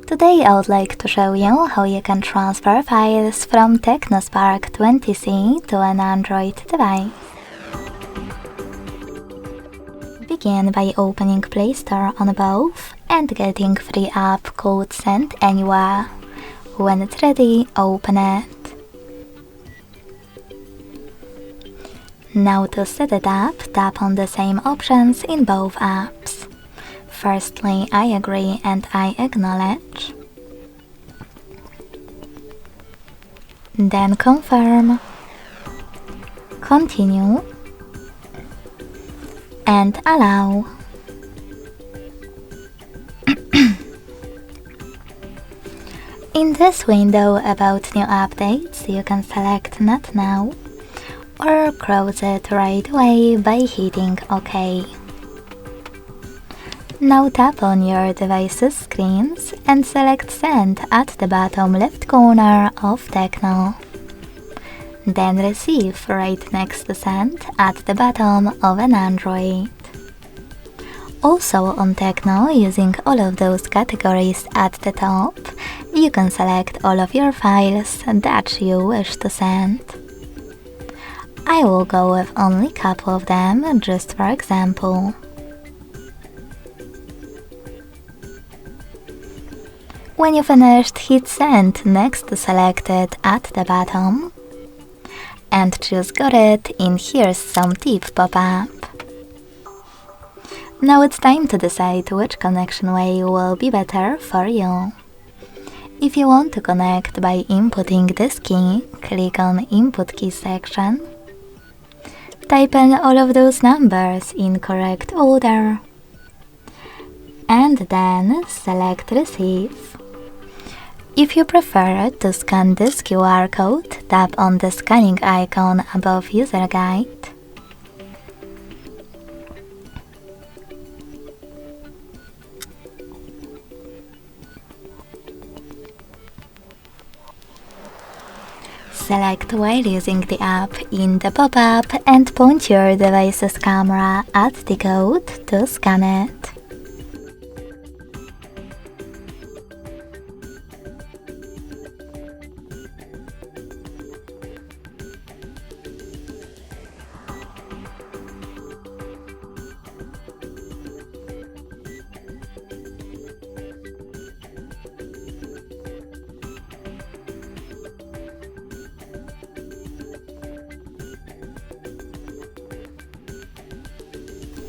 Today I would like to show you how you can transfer files from TECNO Spark 20C to an Android device. Begin by opening Play Store on both and getting free app called Send Anywhere. When it's ready, open it. Now to set it up, tap on the same options in both apps. Firstly, I agree and I acknowledge. Then confirm, continue, and allow. In this window about new updates, you can select Not Now or close it right away by hitting OK. Now tap on your device's screens and select Send at the bottom left corner of TECNO. Then Receive right next to Send at the bottom of an Android. Also on TECNO, using all of those categories at the top, you can select all of your files that you wish to send. I will go with only a couple of them, just for example. When you finished, hit Send next to Selected at the bottom and choose Got It in Here's Some Tip pop-up. Now it's time to decide which connection way will be better for you. If you want to connect by inputting this key, click on Input Key section. Type in all of those numbers in correct order and then select Receive. If you prefer to scan this QR code, tap on the scanning icon above User Guide. Select while using the app in the pop-up and point your device's camera at the code to scan it.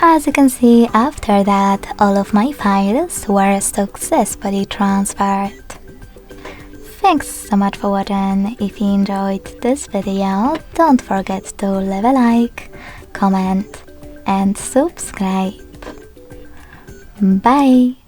As you can see, after that, all of my files were successfully transferred. Thanks so much for watching. If you enjoyed this video, don't forget to leave a like, comment and subscribe. Bye!